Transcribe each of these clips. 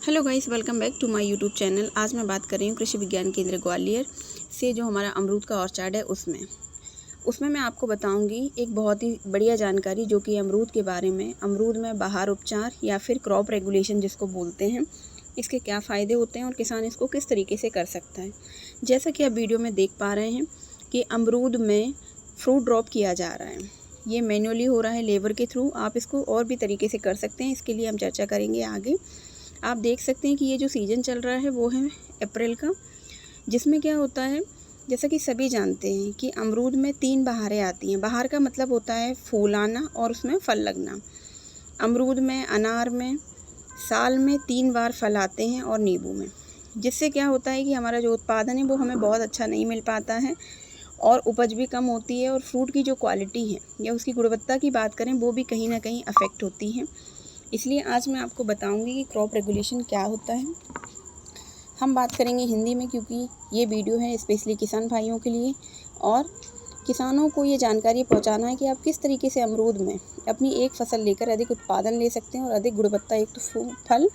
Hello guys, welcome back to my YouTube channel. आज मैं बात कर रही हूँ कृषि विज्ञान केंद्र ग्वालियर से जो हमारा अमरूद का ऑर्चार्ड है उसमें मैं आपको बताऊंगी एक बहुत ही बढ़िया जानकारी जो कि अमरूद के बारे में, अमरूद में बाहर उपचार या फिर क्रॉप रेगुलेशन जिसको बोलते हैं, इसके क्या फ़ायदे होते हैं और किसान इसको किस तरीके से कर सकता है। जैसा कि आप वीडियो में देख पा रहे हैं कि अमरूद में फ्रूट ड्रॉप किया जा रहा है। ये मैन्युअली हो रहा है लेबर के थ्रू। आप इसको और भी तरीके से कर सकते हैं, इसके लिए हम चर्चा करेंगे आगे। आप देख सकते हैं कि ये जो सीज़न चल रहा है वो है अप्रैल का, जिसमें क्या होता है, जैसा कि सभी जानते हैं कि अमरूद में 3 बहारें आती हैं। बहार का मतलब होता है फूल आना और उसमें फल लगना। अमरूद में, अनार में साल में 3 बार फल आते हैं और नींबू में, जिससे क्या होता है कि हमारा जो उत्पादन है वो हमें बहुत अच्छा नहीं मिल पाता है और उपज भी कम होती है और फ्रूट की जो क्वालिटी है या उसकी गुणवत्ता की बात करें वो भी कहीं ना कहीं अफेक्ट होती है। इसलिए आज मैं आपको बताऊंगी कि क्रॉप रेगुलेशन क्या होता है। हम बात करेंगे हिंदी में क्योंकि ये वीडियो है स्पेशली किसान भाइयों के लिए और किसानों को ये जानकारी पहुंचाना है कि आप किस तरीके से अमरूद में अपनी एक फसल लेकर अधिक उत्पादन ले सकते हैं और अधिक गुणवत्ता युक्त फल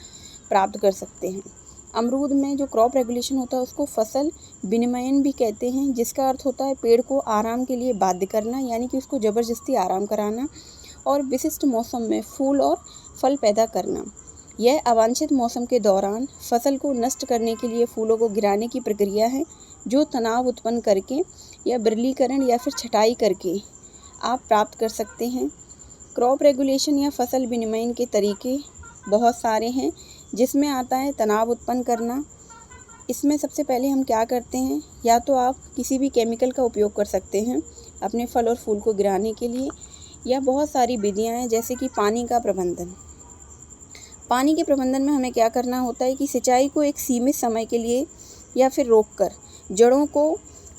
प्राप्त कर सकते हैं। अमरूद में जो क्रॉप रेगुलेशन होता है उसको फसल विनिमयन भी कहते हैं, जिसका अर्थ होता है पेड़ को आराम के लिए बाध्य करना, यानी कि उसको ज़बरदस्ती आराम कराना और विशिष्ट मौसम में फूल और फल पैदा करना। यह अवांछित मौसम के दौरान फसल को नष्ट करने के लिए फूलों को गिराने की प्रक्रिया है, जो तनाव उत्पन्न करके या बिरलीकरण या फिर छटाई करके आप प्राप्त कर सकते हैं। क्रॉप रेगुलेशन या फसल विनिमयन के तरीके बहुत सारे हैं, जिसमें आता है तनाव उत्पन्न करना। इसमें सबसे पहले हम क्या करते हैं, या तो आप किसी भी केमिकल का उपयोग कर सकते हैं अपने फल और फूल को गिराने के लिए, या बहुत सारी विधियां हैं जैसे कि पानी का प्रबंधन। पानी के प्रबंधन में हमें क्या करना होता है कि सिंचाई को एक सीमित समय के लिए या फिर रोककर जड़ों को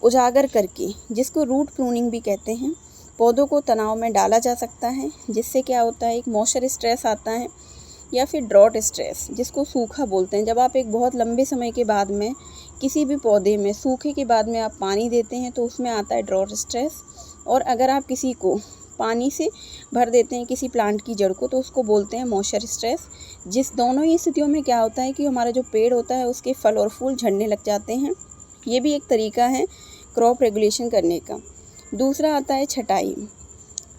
उजागर करके, जिसको रूट प्रूनिंग भी कहते हैं, पौधों को तनाव में डाला जा सकता है, जिससे क्या होता है एक मॉइस्चर स्ट्रेस आता है या फिर ड्रॉट स्ट्रेस, जिसको सूखा बोलते हैं। जब आप एक बहुत लंबे समय के बाद में किसी भी पौधे में सूखे के बाद में आप पानी देते हैं तो उसमें आता है ड्रॉट स्ट्रेस। और अगर आप किसी को पानी से भर देते हैं किसी प्लांट की जड़ को तो उसको बोलते हैं मॉइस्चर स्ट्रेस। जिस दोनों ही स्थितियों में क्या होता है कि हमारा जो पेड़ होता है उसके फल और फूल झड़ने लग जाते हैं। ये भी एक तरीका है क्रॉप रेगुलेशन करने का। दूसरा आता है छटाई।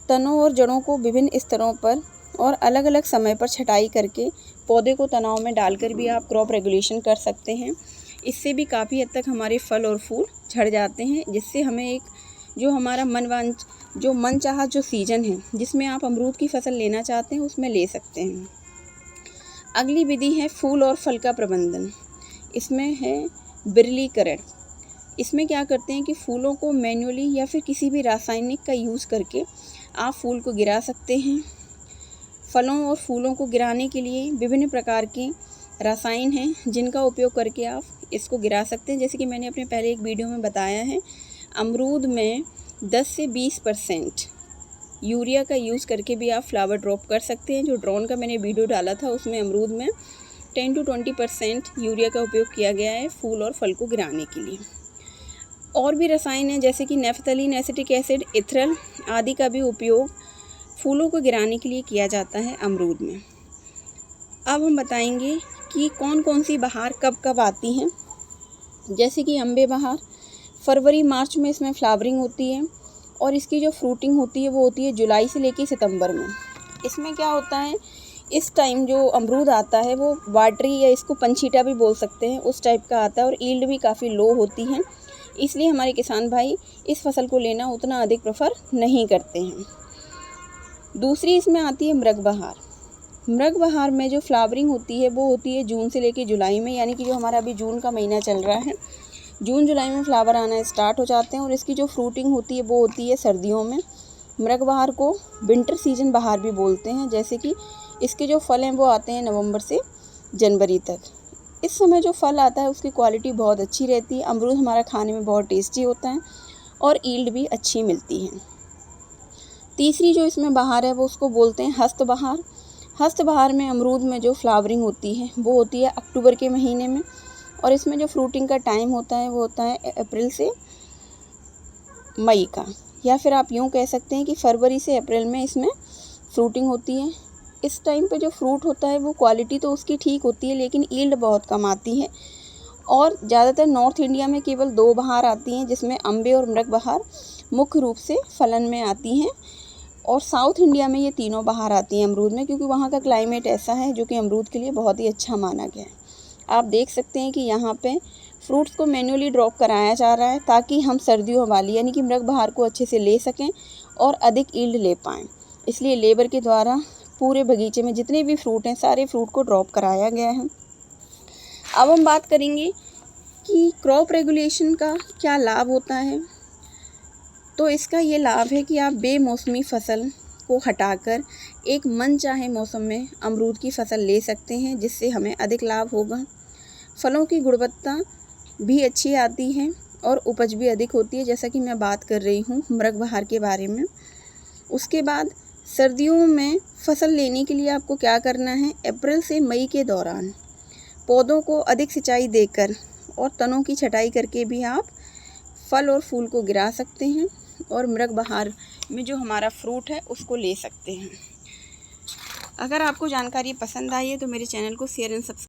तनों और जड़ों को विभिन्न स्तरों पर और अलग अलग समय पर छटाई करके पौधे को तनाव में डालकर भी आप क्रॉप रेगुलेशन कर सकते हैं। इससे भी काफ़ी हद तक हमारे फल और फूल झड़ जाते हैं, जिससे हमें एक जो हमारा मनचाहा जो सीज़न है जिसमें आप अमरूद की फसल लेना चाहते हैं उसमें ले सकते हैं। अगली विधि है फूल और फल का प्रबंधन। इसमें है बिरलीकरण। इसमें क्या करते हैं कि फूलों को मैन्युअली या फिर किसी भी रासायनिक का यूज़ करके आप फूल को गिरा सकते हैं। फलों और फूलों को गिराने के लिए विभिन्न प्रकार के रसायन हैं जिनका उपयोग करके आप इसको गिरा सकते हैं। जैसे कि मैंने अपने पहले एक वीडियो में बताया है, अमरूद में 10 से 20% यूरिया का यूज़ करके भी आप फ्लावर ड्रॉप कर सकते हैं। जो ड्रोन का मैंने वीडियो डाला था उसमें अमरूद में 10 to 20% यूरिया का उपयोग किया गया है फूल और फल को गिराने के लिए। और भी रसायन हैं जैसे कि नेफ्थलीन, एसिटिक एसिड, इथरल आदि का भी उपयोग फूलों को गिराने के लिए किया जाता है अमरूद में। अब हम बताएंगे कि कौन कौन सी बहार कब कब आती हैं। जैसे कि अम्बे बहार फरवरी मार्च में इसमें फ्लावरिंग होती है और इसकी जो फ्रूटिंग होती है वो होती है जुलाई से लेकर सितंबर में। इसमें क्या होता है, इस टाइम जो अमरूद आता है वो वाटरी या इसको पंचीटा भी बोल सकते हैं, उस टाइप का आता है और ईल्ड भी काफ़ी लो होती है। इसलिए हमारे किसान भाई इस फसल को लेना उतना अधिक प्रेफर नहीं करते हैं। दूसरी इसमें आती है मृग बहार। मृग बहार में जो फ्लावरिंग होती है वो होती है जून से लेकर जुलाई में, यानी कि जो हमारा अभी जून का महीना चल रहा है, जून जुलाई में फ्लावर आना स्टार्ट हो जाते हैं और इसकी जो फ्रूटिंग होती है वो होती है सर्दियों में। मृग बहार को विंटर सीजन बहार भी बोलते हैं। जैसे कि इसके जो फल हैं वो आते हैं नवंबर से जनवरी तक। इस समय जो फल आता है उसकी क्वालिटी बहुत अच्छी रहती है। अमरूद हमारा खाने में बहुत टेस्टी होता है और ईल्ड भी अच्छी मिलती है। तीसरी जो इसमें बहार है वो उसको बोलते हैं हस्त बहार। हस्त बहार में अमरूद में जो फ्लावरिंग होती है वो होती है अक्टूबर के महीने में और इसमें जो फ्रूटिंग का टाइम होता है वो होता है अप्रैल से मई का, या फिर आप यूँ कह सकते हैं कि फरवरी से अप्रैल में इसमें फ्रूटिंग होती है इस टाइम पे जो फ्रूट होता है वो क्वालिटी तो उसकी ठीक होती है, लेकिन यील्ड बहुत कम आती है। और ज़्यादातर नॉर्थ इंडिया में केवल 2 बहार आती हैं, जिसमें अम्बे और मृग बहार मुख्य रूप से फलन में आती हैं। और साउथ इंडिया में ये तीनों बहार आती हैं अमरूद में, क्योंकि वहाँ का क्लाइमेट ऐसा है जो कि अमरूद के लिए बहुत ही अच्छा माना गया है। आप देख सकते हैं कि यहाँ पे फ्रूट्स को मैन्युअली ड्रॉप कराया जा रहा है, ताकि हम सर्दियों वाली यानी कि मृग बहार को अच्छे से ले सकें और अधिक यील्ड ले पाएँ। इसलिए लेबर के द्वारा पूरे बगीचे में जितने भी फ्रूट हैं सारे फ्रूट को ड्रॉप कराया गया है। अब हम बात करेंगे कि क्रॉप रेगुलेशन का क्या लाभ होता है। तो इसका ये लाभ है कि आप बेमौसमी फसल को हटाकर एक मनचाहे मौसम में अमरूद की फसल ले सकते हैं, जिससे हमें अधिक लाभ होगा। फलों की गुणवत्ता भी अच्छी आती है और उपज भी अधिक होती है, जैसा कि मैं बात कर रही हूँ मृग बहार के बारे में। उसके बाद सर्दियों में फसल लेने के लिए आपको क्या करना है, अप्रैल से मई के दौरान पौधों को अधिक सिंचाई देकर और तनों की छटाई करके भी आप फल और फूल को गिरा सकते हैं और मृग बहार में जो हमारा फ्रूट है उसको ले सकते हैं। अगर आपको जानकारी पसंद आई है तो मेरे चैनल को शेयर एंड सब्सक्राइब